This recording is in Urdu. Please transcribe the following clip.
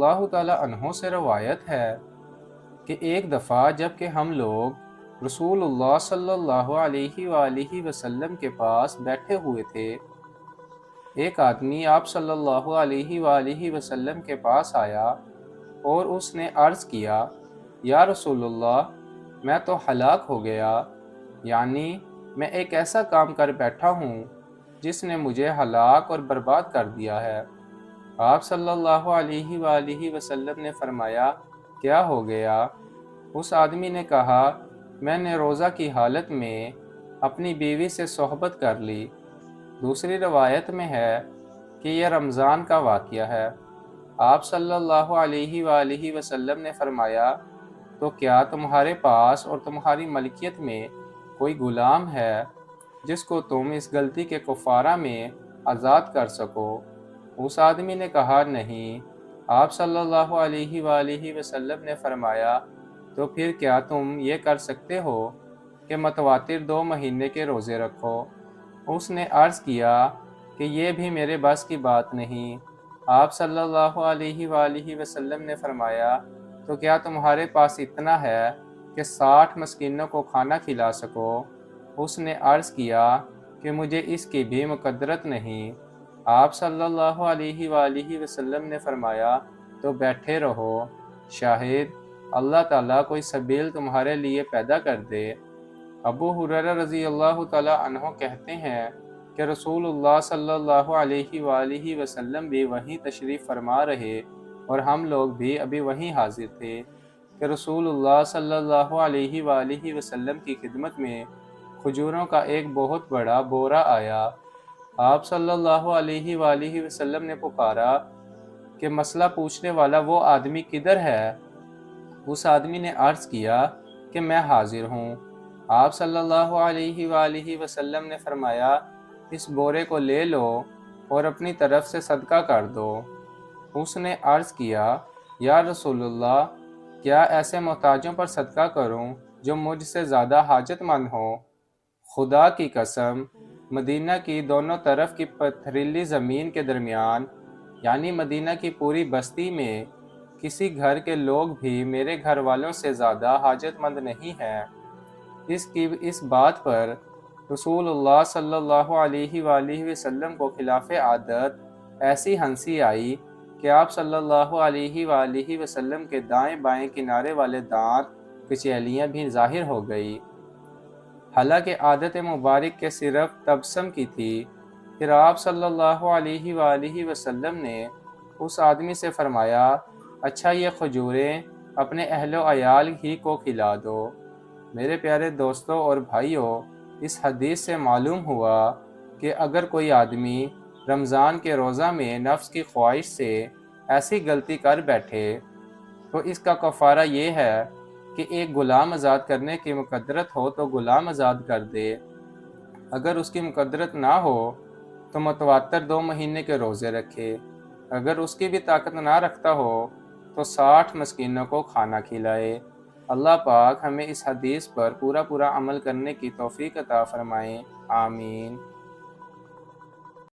اللہ تعالیٰ عنہ سے روایت ہے کہ ایک دفعہ جب کہ ہم لوگ رسول اللہ صلی اللہ علیہ وآلہ وسلم کے پاس بیٹھے ہوئے تھے، ایک آدمی آپ صلی اللہ علیہ وآلہ وسلم کے پاس آیا اور اس نے عرض کیا، یا رسول اللہ، میں تو ہلاک ہو گیا، یعنی میں ایک ایسا کام کر بیٹھا ہوں جس نے مجھے ہلاک اور برباد کر دیا ہے۔ آپ صلی اللہ علیہ وآلہ وسلم نے فرمایا، کیا ہو گیا؟ اس آدمی نے کہا، میں نے روزہ کی حالت میں اپنی بیوی سے صحبت کر لی۔ دوسری روایت میں ہے کہ یہ رمضان کا واقعہ ہے۔ آپ صلی اللہ علیہ وآلہ وسلم نے فرمایا، تو کیا تمہارے پاس اور تمہاری ملکیت میں کوئی غلام ہے جس کو تم اس غلطی کے کفارہ میں آزاد کر سکو؟ اس آدمی نے کہا، نہیں۔ آپ صلی اللہ علیہ وآلہ وسلم نے فرمایا، تو پھر کیا تم یہ کر سکتے ہو کہ متواتر 2 مہینے کے روزے رکھو؟ اس نے عرض کیا کہ یہ بھی میرے بس کی بات نہیں۔ آپ صلی اللہ علیہ وآلہ وسلم نے فرمایا، تو کیا تمہارے پاس اتنا ہے کہ 60 مسکینوں کو کھانا کھلا سکو؟ اس نے عرض کیا کہ مجھے اس کی بھی مقدرت نہیں۔ آپ صلی اللہ علیہ وآلہ وسلم نے فرمایا، تو بیٹھے رہو، شاہد اللہ تعالیٰ کوئی سبیل تمہارے لیے پیدا کر دے۔ ابو ہریرہ رضی اللہ تعالیٰ عنہ کہتے ہیں کہ رسول اللہ صلی اللہ علیہ وآلہ وسلم بھی وہیں تشریف فرما رہے اور ہم لوگ بھی ابھی وہیں حاضر تھے کہ رسول اللہ صلی اللہ علیہ وآلہ وسلم کی خدمت میں کھجوروں کا ایک بہت بڑا بورا آیا۔ آپ صلی اللہ علیہ وآلہ وسلم نے پکارا کہ مسئلہ پوچھنے والا وہ آدمی کدھر ہے؟ اس آدمی نے عرض کیا کہ میں حاضر ہوں۔ آپ صلی اللہ علیہ وآلہ وسلم نے فرمایا، اس بورے کو لے لو اور اپنی طرف سے صدقہ کر دو۔ اس نے عرض کیا، یا رسول اللہ، کیا ایسے محتاجوں پر صدقہ کروں جو مجھ سے زیادہ حاجت مند ہوں؟ خدا کی قسم، مدینہ کی دونوں طرف کی پتھریلی زمین کے درمیان، یعنی مدینہ کی پوری بستی میں کسی گھر کے لوگ بھی میرے گھر والوں سے زیادہ حاجت مند نہیں ہیں۔ اس بات پر رسول اللہ صلی اللہ علیہ وآلہ وسلم کو خلاف عادت ایسی ہنسی آئی کہ آپ صلی اللہ علیہ وآلہ وسلم کے دائیں بائیں کنارے والے دانت کچیلیاں بھی ظاہر ہو گئی۔ حالانکہ عادت مبارک کے صرف تبسم کی تھی۔ پھر آپ صلی اللہ علیہ وآلہ وسلم نے اس آدمی سے فرمایا، اچھا یہ کھجوریں اپنے اہل و عیال ہی کو کھلا دو۔ میرے پیارے دوستوں اور بھائیوں، اس حدیث سے معلوم ہوا کہ اگر کوئی آدمی رمضان کے روزہ میں نفس کی خواہش سے ایسی غلطی کر بیٹھے تو اس کا کفارہ یہ ہے کہ ایک غلام آزاد کرنے کی مقدرت ہو تو غلام آزاد کر دے، اگر اس کی مقدرت نہ ہو تو متواتر 2 مہینے کے روزے رکھے، اگر اس کی بھی طاقت نہ رکھتا ہو تو 60 مسکینوں کو کھانا کھلائے۔ اللہ پاک ہمیں اس حدیث پر پورا عمل کرنے کی توفیق عطا فرمائیں، آمین۔